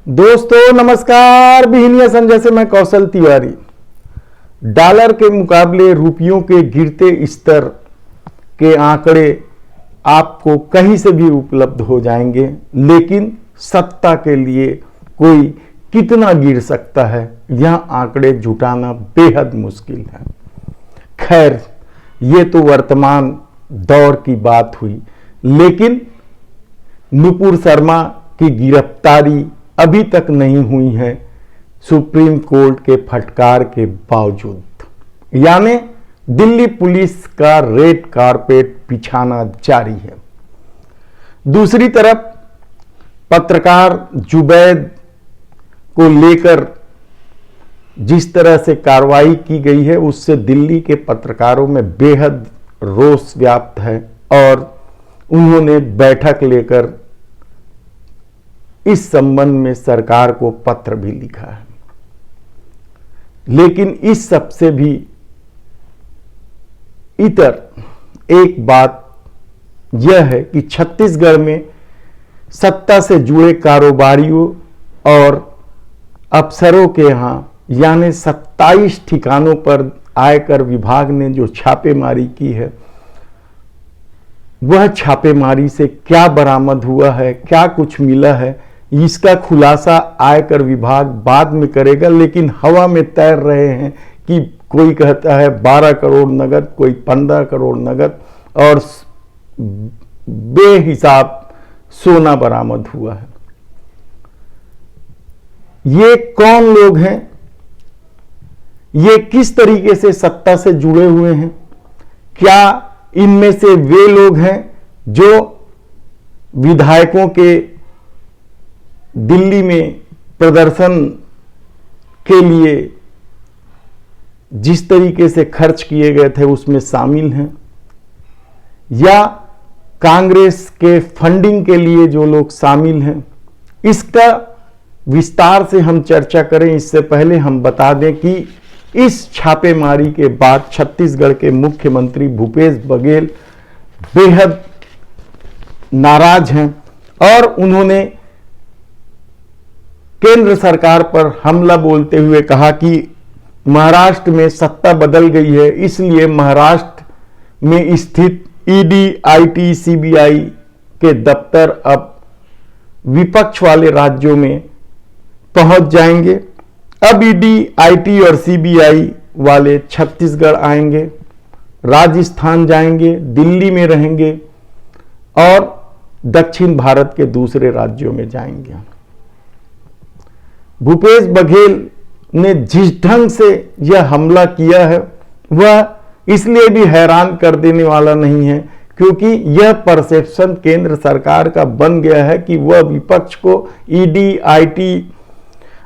दोस्तों नमस्कार। बिहनिया संजय से मैं कौशल तिवारी। डॉलर के मुकाबले रुपयों के गिरते स्तर के आंकड़े आपको कहीं से भी उपलब्ध हो जाएंगे, लेकिन सत्ता के लिए कोई कितना गिर सकता है यह आंकड़े जुटाना बेहद मुश्किल है। खैर, ये तो वर्तमान दौर की बात हुई, लेकिन नुपुर शर्मा की गिरफ्तारी अभी तक नहीं हुई है सुप्रीम कोर्ट के फटकार के बावजूद, यानी दिल्ली पुलिस का रेड कारपेट बिछाना जारी है। दूसरी तरफ पत्रकार जुबैद को लेकर जिस तरह से कार्रवाई की गई है, उससे दिल्ली के पत्रकारों में बेहद रोष व्याप्त है और उन्होंने बैठक लेकर इस संबंध में सरकार को पत्र भी लिखा है। लेकिन इस सब से भी इतर एक बात यह है कि छत्तीसगढ़ में सत्ता से जुड़े कारोबारियों और अफसरों के यहां यानी 27 ठिकानों पर आयकर विभाग ने जो छापेमारी की है, वह छापेमारी से क्या बरामद हुआ है, क्या कुछ मिला है, इसका खुलासा आयकर विभाग बाद में करेगा। लेकिन हवा में तैर रहे हैं कि कोई कहता है 12 करोड़ नगद, कोई 15 करोड़ नगद और बेहिसाब सोना बरामद हुआ है। ये कौन लोग हैं? ये किस तरीके से सत्ता से जुड़े हुए हैं? क्या इनमें से वे लोग हैं जो विधायकों के दिल्ली में प्रदर्शन के लिए जिस तरीके से खर्च किए गए थे उसमें शामिल हैं, या कांग्रेस के फंडिंग के लिए जो लोग शामिल हैं? इसका विस्तार से हम चर्चा करें। इससे पहले हम बता दें कि इस छापेमारी के बाद छत्तीसगढ़ के मुख्यमंत्री भूपेश बघेल बेहद नाराज हैं और उन्होंने केंद्र सरकार पर हमला बोलते हुए कहा कि महाराष्ट्र में सत्ता बदल गई है, इसलिए महाराष्ट्र में स्थित ईडी, आईटी, सीबीआई के दफ्तर अब विपक्ष वाले राज्यों में पहुंच जाएंगे। अब ईडी, आईटी और सीबीआई वाले छत्तीसगढ़ आएंगे, राजस्थान जाएंगे, दिल्ली में रहेंगे और दक्षिण भारत के दूसरे राज्यों में जाएंगे। भूपेश बघेल ने जिस ढंग से यह हमला किया है वह इसलिए भी हैरान कर देने वाला नहीं है, क्योंकि यह परसेप्शन केंद्र सरकार का बन गया है कि वह विपक्ष को ईडी, आईटी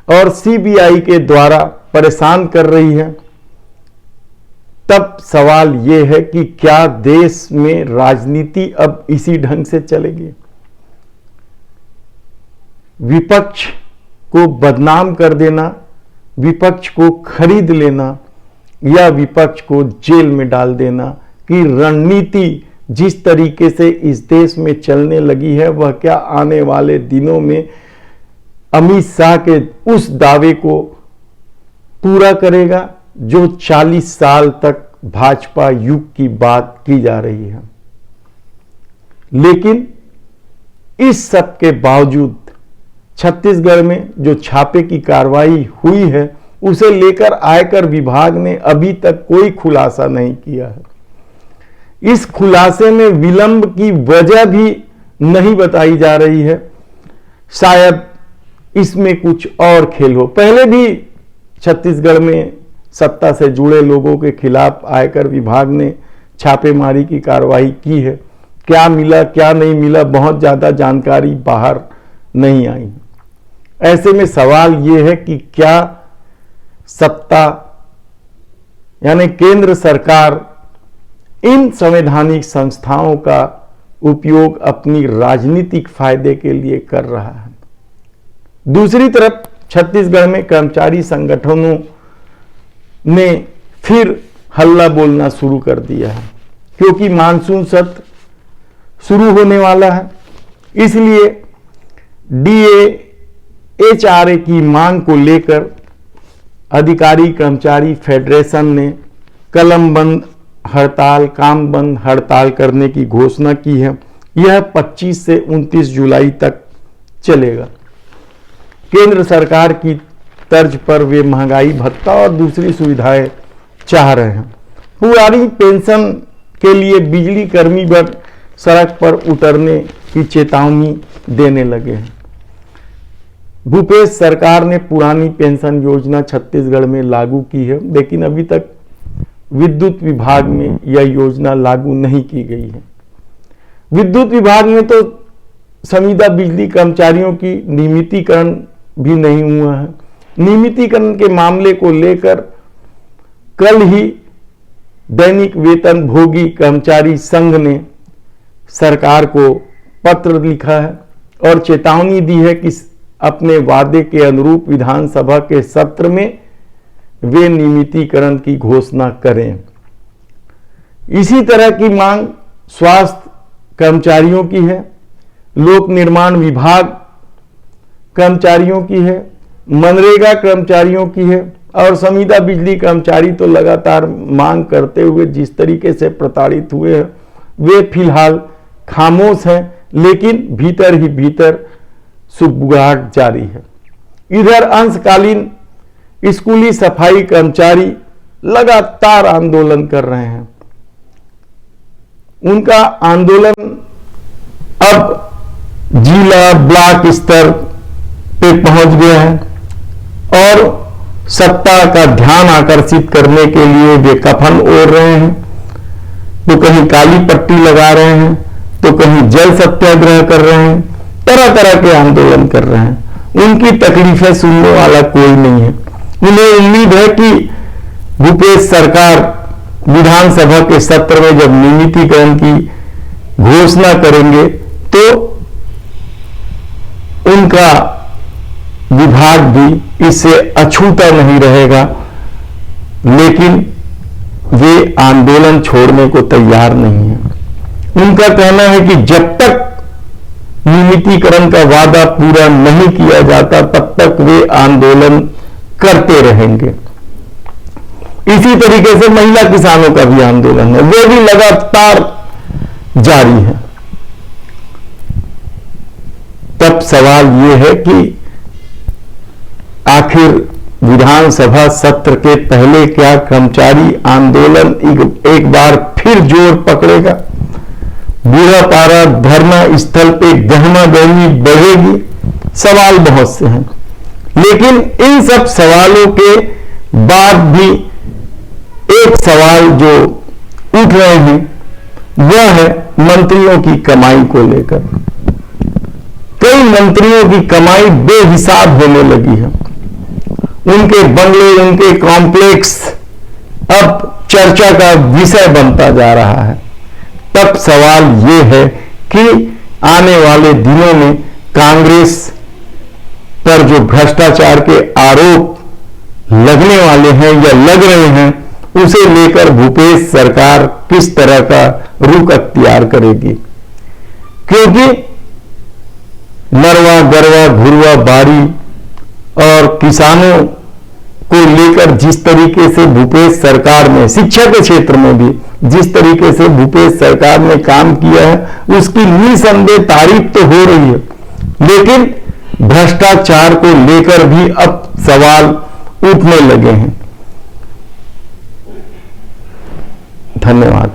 और सीबीआई के द्वारा परेशान कर रही है। तब सवाल यह है कि क्या देश में राजनीति अब इसी ढंग से चलेगी? विपक्ष को बदनाम कर देना, विपक्ष को खरीद लेना या विपक्ष को जेल में डाल देना की रणनीति जिस तरीके से इस देश में चलने लगी है, वह क्या आने वाले दिनों में अमित शाह के उस दावे को पूरा करेगा जो 40 साल तक भाजपा युग की बात की जा रही है? लेकिन इस सब के बावजूद छत्तीसगढ़ में जो छापे की कार्रवाई हुई है, उसे लेकर आयकर विभाग ने अभी तक कोई खुलासा नहीं किया है। इस खुलासे में विलंब की वजह भी नहीं बताई जा रही है। शायद इसमें कुछ और खेल हो। पहले भी छत्तीसगढ़ में सत्ता से जुड़े लोगों के खिलाफ आयकर विभाग ने छापेमारी की कार्रवाई की है। क्या मिला, क्या नहीं मिला, बहुत ज्यादा जानकारी बाहर नहीं आई। ऐसे में सवाल यह है कि क्या सत्ता यानी केंद्र सरकार इन संवैधानिक संस्थाओं का उपयोग अपनी राजनीतिक फायदे के लिए कर रहा है? दूसरी तरफ छत्तीसगढ़ में कर्मचारी संगठनों ने फिर हल्ला बोलना शुरू कर दिया है, क्योंकि मानसून सत्र शुरू होने वाला है। इसलिए डीए, HRA की मांग को लेकर अधिकारी कर्मचारी फेडरेशन ने कलम बंद हड़ताल, काम बंद हड़ताल करने की घोषणा की है। यह 25 से 29 जुलाई तक चलेगा। केंद्र सरकार की तर्ज पर वे महंगाई भत्ता और दूसरी सुविधाएं चाह रहे हैं। पुरानी पेंशन के लिए बिजली कर्मी वर्ग सड़क पर उतरने की चेतावनी देने लगे हैं। भूपेश सरकार ने पुरानी पेंशन योजना छत्तीसगढ़ में लागू की है, लेकिन अभी तक विद्युत विभाग में यह योजना लागू नहीं की गई है। विद्युत विभाग में तो संविदा बिजली कर्मचारियों की नियमितीकरण भी नहीं हुआ है। नियमितीकरण के मामले को लेकर कल ही दैनिक वेतन भोगी कर्मचारी संघ ने सरकार को पत्र लिखा है और चेतावनी दी है कि अपने वादे के अनुरूप विधानसभा के सत्र में वे नियमितीकरण की घोषणा करें। इसी तरह की मांग स्वास्थ्य कर्मचारियों की है, लोक निर्माण विभाग कर्मचारियों की है, मनरेगा कर्मचारियों की है और संविदा बिजली कर्मचारी तो लगातार मांग करते हुए जिस तरीके से प्रताड़ित हुए हैं वे फिलहाल खामोश हैं, लेकिन भीतर ही भीतर सुगबुगाहट जारी है। इधर अंशकालीन स्कूली सफाई कर्मचारी लगातार आंदोलन कर रहे हैं। उनका आंदोलन अब जिला ब्लॉक स्तर पे पहुंच गया है और सत्ता का ध्यान आकर्षित करने के लिए वे कफन ओढ़ रहे हैं, तो कहीं काली पट्टी लगा रहे हैं, तो कहीं जल सत्याग्रह कर रहे हैं, तरह तरह के आंदोलन कर रहे हैं। उनकी तकलीफें सुनने वाला कोई नहीं है। उन्हें उम्मीद है कि भूपेश सरकार विधानसभा के सत्र में जब नियमितीकरण की घोषणा करेंगे तो उनका विभाग भी इससे अछूता नहीं रहेगा, लेकिन वे आंदोलन छोड़ने को तैयार नहीं है। उनका कहना है कि जब तक नियमितीकरण का वादा पूरा नहीं किया जाता तब तक वे आंदोलन करते रहेंगे। इसी तरीके से महिला किसानों का भी आंदोलन है, वो भी लगातार जारी है। तब सवाल यह है कि आखिर विधानसभा सत्र के पहले क्या कर्मचारी आंदोलन एक बार फिर जोर पकड़ेगा? बूढ़ा पारा धरना स्थल पे गहमा गहमी बढ़ेगी? सवाल बहुत से हैं, लेकिन इन सब सवालों के बाद भी एक सवाल जो उठ रहे हैं वह है मंत्रियों की कमाई को लेकर। कई मंत्रियों की कमाई बेहिसाब होने लगी है। उनके बंगले, उनके कॉम्प्लेक्स अब चर्चा का विषय बनता जा रहा है। तब सवाल यह है कि आने वाले दिनों में कांग्रेस पर जो भ्रष्टाचार के आरोप लगने वाले हैं या लग रहे हैं, उसे लेकर भूपेश सरकार किस तरह का रुख अख्तियार करेगी? क्योंकि नरवा गरवा घुरवा बाड़ी और किसानों को लेकर जिस तरीके से भूपेश सरकार ने, शिक्षा के क्षेत्र में भी जिस तरीके से भूपेश सरकार ने काम किया है, उसकी निसंदेह तारीफ तो हो रही है, लेकिन भ्रष्टाचार को लेकर भी अब सवाल उठने लगे हैं। धन्यवाद।